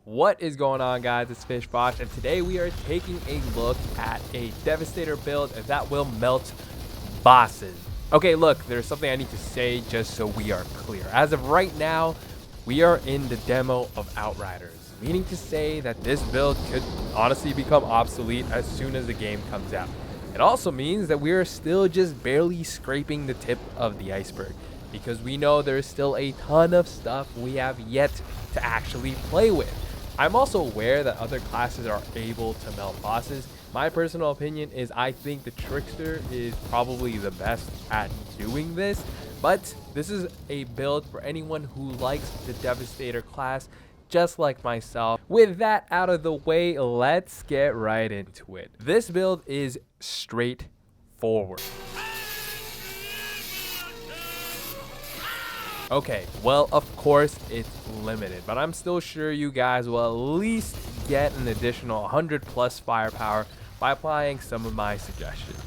What is going on, guys? It's Fishbosh, and today we are taking a look at a Devastator build that will melt bosses. Okay, look, there's something I need to say just so we are clear. As of right now, we are in the demo of Outriders, meaning to say that this build could honestly become obsolete as soon as the game comes out. It also means that we are still just barely scraping the tip of the iceberg, because we know there's still a ton of stuff we have yet to actually play with. I'm also aware that other classes are able to melt bosses. My personal opinion is I think the Trickster is probably the best at doing this, but this is a build for anyone who likes the Devastator class, just like myself. With that out of the way, let's get right into it. This build is straightforward. Okay, well, of course it's limited, but I'm still sure you guys will at least get an additional 100 plus firepower by applying some of my suggestions.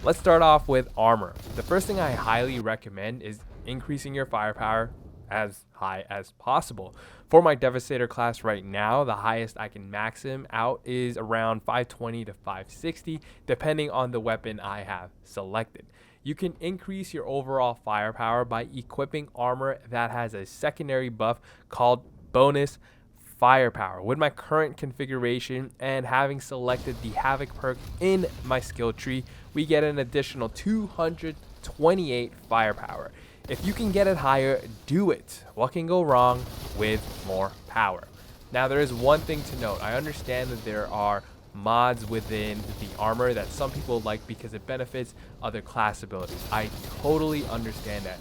Let's start off with armor. The first thing I highly recommend is increasing your firepower as high as possible. For my Devastator class right now, the highest I can max him out is around 520 to 560, depending on the weapon I have selected. You can increase your overall firepower by equipping armor that has a secondary buff called bonus firepower. With my current configuration and having selected the Havoc perk in my skill tree, we get an additional 228 firepower. If you can get it higher, do it. What can go wrong with more power? Now, there is one thing to note. I understand that there are mods within the armor that some people like because it benefits other class abilities. I totally understand that.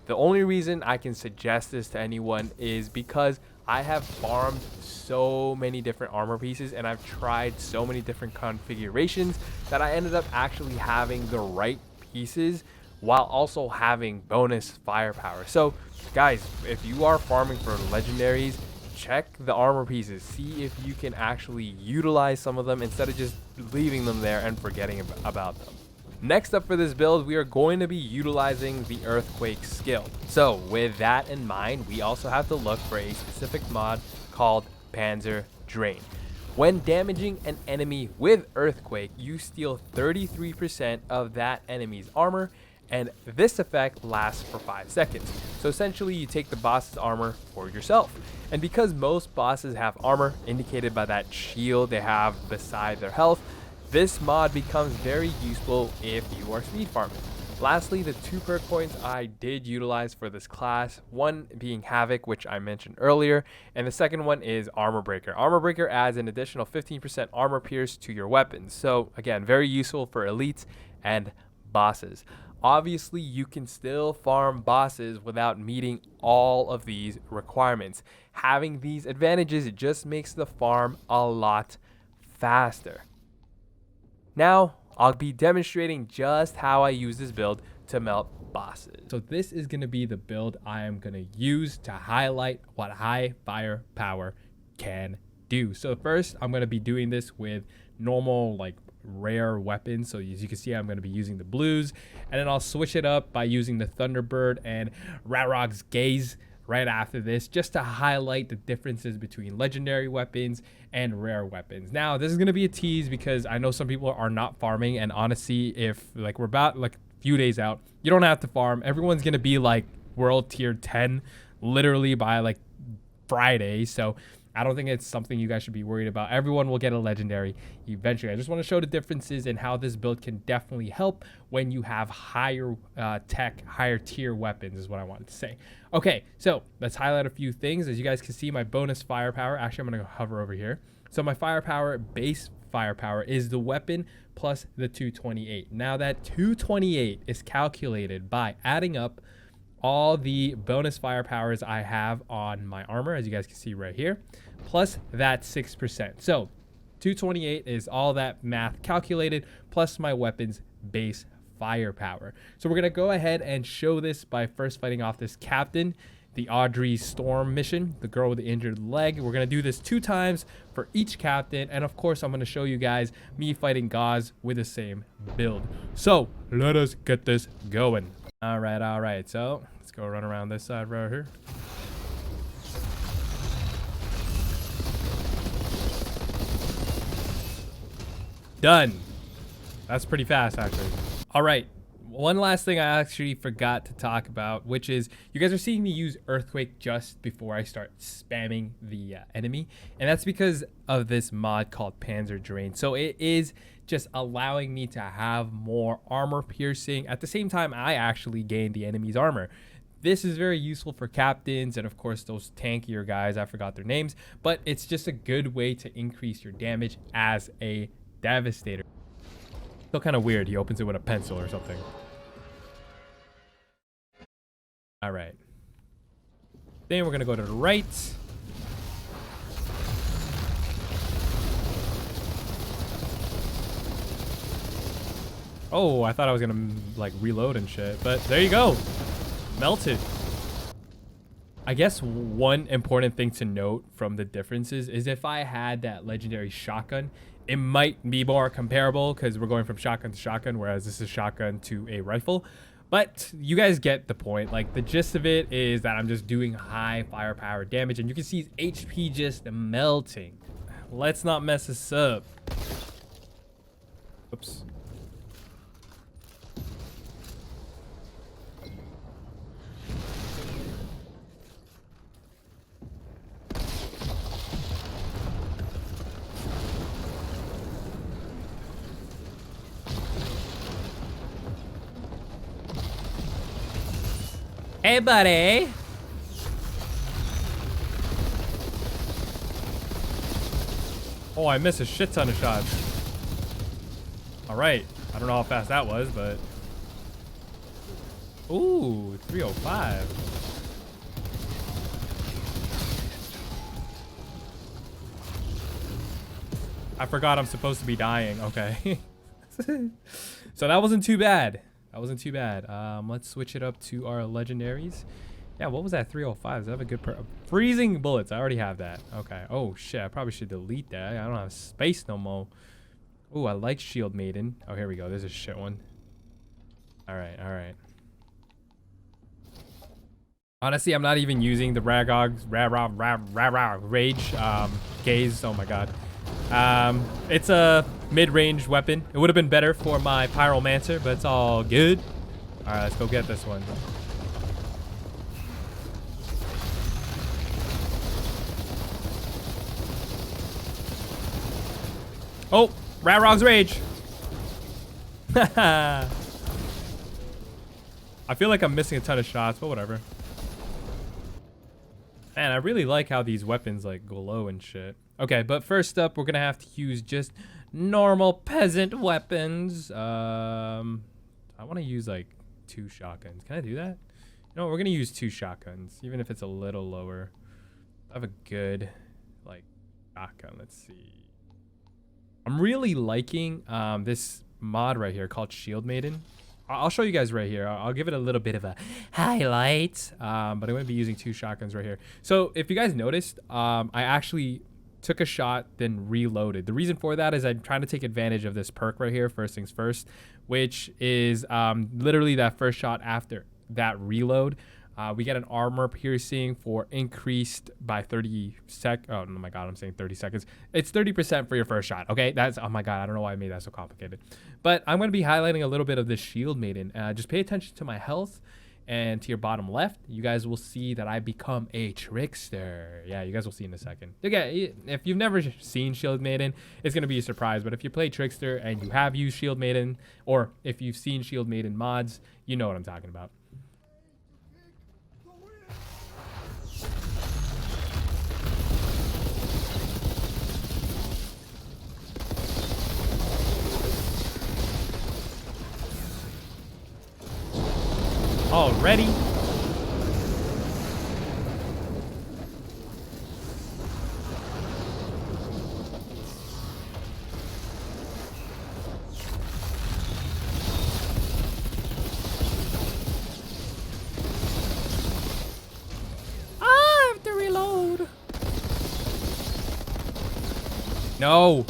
The only reason I can suggest this to anyone is because I have farmed so many different armor pieces and I've tried so many different configurations that I ended up actually having the right pieces while also having bonus firepower. So guys, if you are farming for legendaries, check the armor pieces, see if you can actually utilize some of them instead of just leaving them there and forgetting about them. Next up for this build, we are going to be utilizing the earthquake skill. So with that in mind, we also have to look for a specific mod called Panzer Drain. When damaging an enemy with earthquake, you steal 33% of that enemy's armor, and this effect lasts for 5 seconds. So essentially you take the boss's armor for yourself. And because most bosses have armor indicated by that shield they have beside their health, this mod becomes very useful if you are speed farming. Lastly, the 2 perk points I did utilize for this class, one being Havoc, which I mentioned earlier, and the second one is Armor Breaker. Armor Breaker adds an additional 15% armor pierce to your weapons. So again, very useful for elites and bosses. Obviously, you can still farm bosses without meeting all of these requirements. Having these advantages just makes the farm a lot faster. Now, I'll be demonstrating just how I use this build to melt bosses. So this is going to be the build I am going to use to highlight what high firepower can do. So first, I'm going to be doing this with normal, like, rare weapons. So as you can see, I'm going to be using the blues, and then I'll switch it up by using the Thunderbird and Rarog's Gaze right after this, just to highlight the differences between legendary weapons and rare weapons. Now, this is going to be a tease because I know some people are not farming, and honestly, if like we're about like a few days out, you don't have to farm. Everyone's going to be like world tier 10 literally by like Friday. So I don't think it's something you guys should be worried about. Everyone will get a legendary eventually. I just want to show the differences in how this build can definitely help when you have higher tech, higher tier weapons is what I wanted to say. Okay, so let's highlight a few things. As you guys can see, my bonus firepower, actually I'm going to hover over here. So my firepower, base firepower, is the weapon plus the 228. Now that 228 is calculated by adding up all the bonus firepowers I have on my armor, as you guys can see right here, plus that 6%. So 228 is all that math calculated plus my weapon's base firepower. So we're going to go ahead and show this by first fighting off this captain, the Audrey Storm mission, the girl with the injured leg. We're going to do this 2 times for each captain, and of course I'm going to show you guys me fighting Gauze with the same build. So let us get this going. All right. So let's go run around this side right here. Done. That's pretty fast, actually. All right. One last thing I actually forgot to talk about, which is you guys are seeing me use Earthquake just before I start spamming the enemy. And that's because of this mod called Panzer Drain. So it is just allowing me to have more armor piercing. At the same time, I actually gain the enemy's armor. This is very useful for captains and, of course, those tankier guys. I forgot their names. But it's just a good way to increase your damage as a Devastator. Still kind of weird. He opens it with a pencil or something. All right. Then we're going to go to the right. Oh, I thought I was going to like reload and shit. But there you go. Melted. I guess one important thing to note from the differences is if I had that legendary shotgun, it might be more comparable because we're going from shotgun to shotgun, whereas this is shotgun to a rifle. But you guys get the point. Like, the gist of it is that I'm just doing high firepower damage, and you can see HP just melting. Let's not mess this up. Oops. Hey, buddy. Oh, I missed a shit ton of shots. All right. I don't know how fast that was, but... Ooh, 305. I forgot I'm supposed to be dying. Okay. So that wasn't too bad. That wasn't too bad. Let's switch it up to our legendaries. Yeah, what was that? 305. Does that have a good freezing bullets? I already have that. Okay. Oh, shit. I probably should delete that. I don't have space no more. Oh, I like Shield Maiden. Oh, here we go. There's a shit one. All right. All right. Honestly, I'm not even using the Rage Gaze. Oh, my God. It's a mid-range weapon. It would have been better for my Pyromancer, but it's all good. All right, let's go get this one. Oh, Radrog's Rage. I feel like I'm missing a ton of shots, but whatever. Man, I really like how these weapons like glow and shit. Okay, but first up, we're gonna have to use just normal peasant weapons. I want to use like 2 shotguns. Can I do that? No, we're gonna use 2 shotguns, even if it's a little lower. I have a good like shotgun. Let's see. I'm really liking this mod right here called Shield Maiden. I'll show you guys right here. I'll give it a little bit of a highlight, but I'm going to be using 2 shotguns right here. So if you guys noticed, I actually took a shot, then reloaded. The reason for that is I'm trying to take advantage of this perk right here, first things first, which is literally that first shot after that reload. We get an armor piercing for increased by 30 oh my God, I'm saying 30 seconds. It's 30% for your first shot. Okay, that's, oh my God, I don't know why I made that so complicated. But I'm going to be highlighting a little bit of this Shield Maiden. Just pay attention to my health and to your bottom left. You guys will see that I become a Trickster. Yeah, you guys will see in a second. Okay, if you've never seen Shield Maiden, it's going to be a surprise. But if you play Trickster and you have used Shield Maiden, or if you've seen Shield Maiden mods, you know what I'm talking about. Already. I have to reload. No.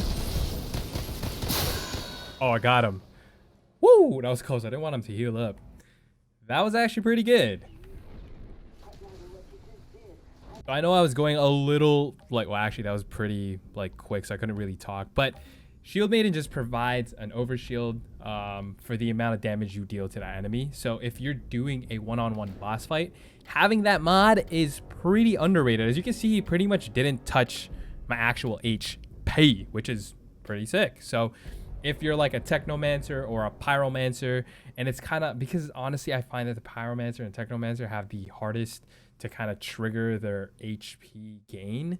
Oh, I got him. Woo, that was close. I didn't want him to heal up. That was actually pretty good. I know I was going a little like, well, actually that was pretty like quick, so I couldn't really talk, but Shield Maiden just provides an overshield for the amount of damage you deal to that enemy. So if you're doing a one-on-one boss fight, having that mod is pretty underrated. As you can see, he pretty much didn't touch my actual HP, which is pretty sick. So if you're like a Technomancer or a Pyromancer, and it's kind of, because honestly, I find that the Pyromancer and Technomancer have the hardest to kind of trigger their HP gain.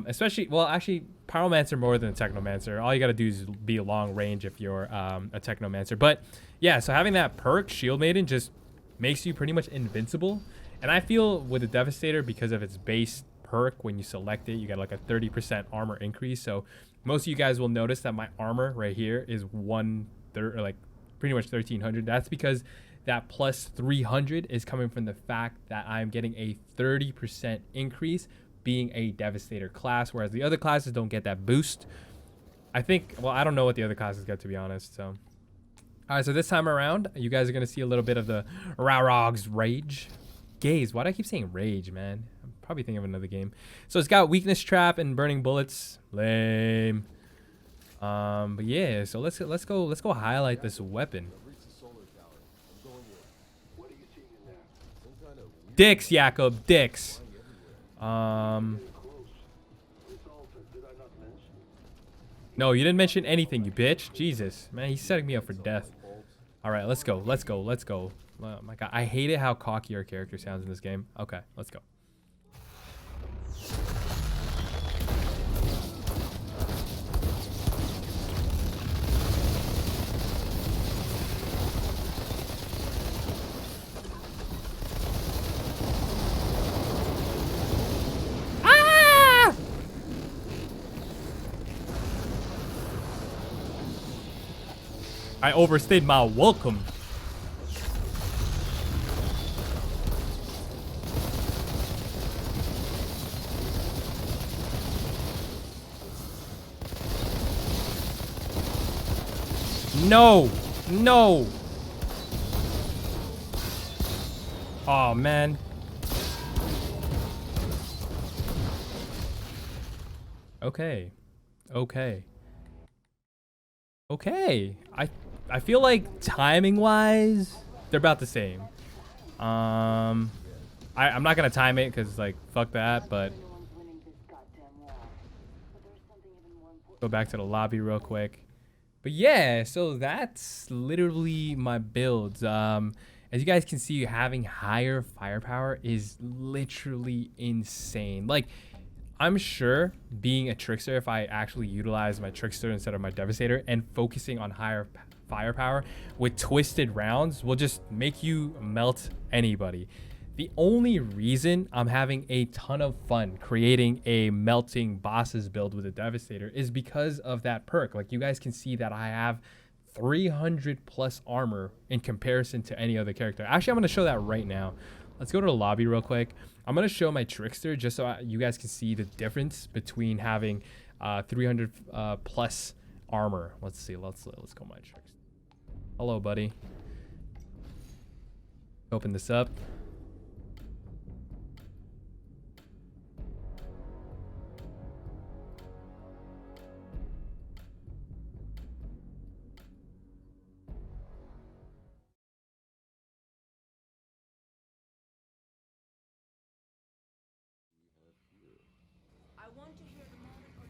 Especially, well, actually, Pyromancer more than a Technomancer. All you got to do is be long range if you're a Technomancer. But yeah, so having that perk, Shield Maiden, just makes you pretty much invincible. And I feel with the Devastator, because of its base perk, when you select it, you get like a 30% armor increase. So most of you guys will notice that my armor right here is like pretty much 1300. That's because that plus 300 is coming from the fact that I'm getting a 30% increase being a Devastator class, whereas the other classes don't get that boost. I think, well, I don't know what the other classes get, to be honest. So, all right, so this time around, you guys are going to see a little bit of the Rarog's Rage. Gaze, why do I keep saying Rage, man? I'm probably thinking of another game. So it's got Weakness Trap and Burning Bullets. Lame. But yeah, so let's go highlight this weapon. Dicks, Jakob, dicks. No, you didn't mention anything, you bitch. Jesus, man, he's setting me up for death. All right, let's go. Oh my god, I hate it how cocky our character sounds in this game. Okay, let's go. I overstayed my welcome. No. No. Oh, man. Okay. Okay. Okay. I feel like timing wise, they're about the same. I'm not gonna time it because like fuck that, but go back to the lobby real quick. But yeah, so that's literally my builds. As you guys can see, having higher firepower is literally insane. Like, I'm sure being a Trickster, if I actually utilize my Trickster instead of my Devastator and focusing on higher firepower with twisted rounds, will just make you melt anybody. The only reason I'm having a ton of fun creating a melting bosses build with a Devastator is because of that perk. Like, you guys can see that I have 300 plus armor in comparison to any other character. Actually, I'm going to show that right now. Let's go to the lobby real quick. I'm going to show my Trickster just so you guys can see the difference between having 300 plus armor. Let's see. Let's go my Trickster. Hello, buddy. Open this up.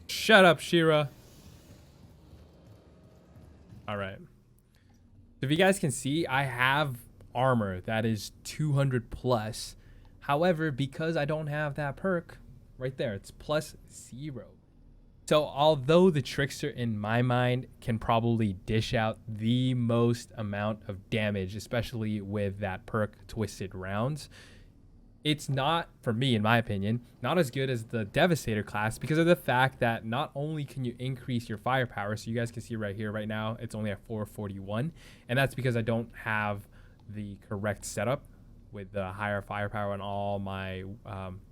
Shut up, Shira. All right. If you guys can see, I have armor that is 200 plus. However, because I don't have that perk right there, it's plus 0. So although the Trickster in my mind can probably dish out the most amount of damage, especially with that perk Twisted Rounds, it's not, for me, in my opinion, not as good as the Devastator class because of the fact that not only can you increase your firepower, so you guys can see right here, right now, it's only at 441, and that's because I don't have the correct setup with the higher firepower on all my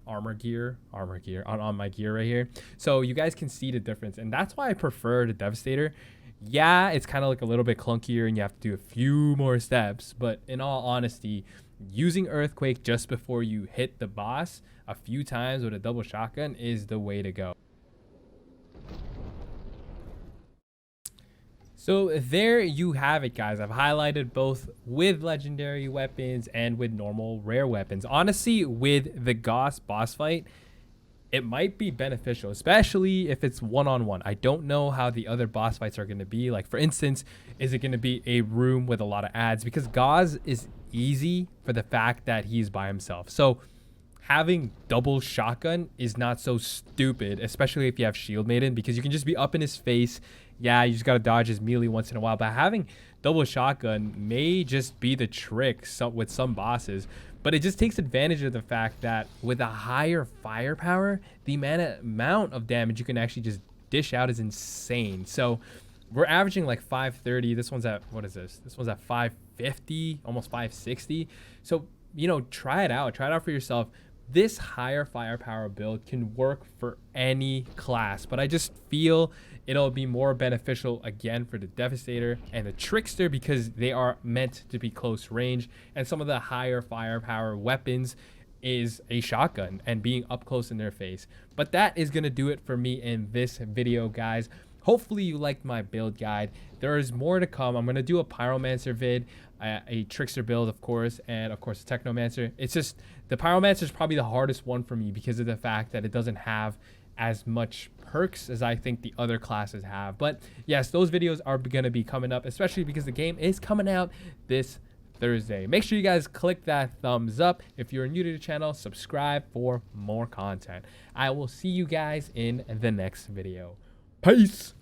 armor gear on my gear right here. So you guys can see the difference, and that's why I prefer the Devastator. Yeah, it's kind of like a little bit clunkier and you have to do a few more steps, but in all honesty, using Earthquake just before you hit the boss a few times with a double shotgun is the way to go. So there you have it, guys. I've highlighted both with legendary weapons and with normal rare weapons. Honestly, with the Gauss boss fight, it might be beneficial, especially if it's one-on-one. I don't know how the other boss fights are going to be. Like, for instance, is it going to be a room with a lot of ads? Because Gauss is easy for the fact that he's by himself. So having double shotgun is not so stupid, especially if you have Shield Maiden, because you can just be up in his face. Yeah, you just got to dodge his melee once in a while, but having double shotgun may just be the trick with some bosses. But it just takes advantage of the fact that with a higher firepower, the amount of damage you can actually just dish out is insane. So we're averaging like 530. This one's at, what is this? This one's at 550, almost 560. So, you know, try it out. Try it out for yourself. This higher firepower build can work for any class, but I just feel it'll be more beneficial again for the Devastator and the Trickster because they are meant to be close range, and some of the higher firepower weapons is a shotgun and being up close in their face. But that is going to do it for me in this video, guys. Hopefully you liked my build guide. There is more to come. I'm going to do a Pyromancer vid, a Trickster build, of course, and of course a Technomancer. It's just the Pyromancer is probably the hardest one for me because of the fact that it doesn't have as much perks as I think the other classes have. But yes, those videos are going to be coming up, especially because the game is coming out this Thursday. Make sure you guys click that thumbs up. If you're new to the channel, subscribe for more content. I will see you guys in the next video. Peace.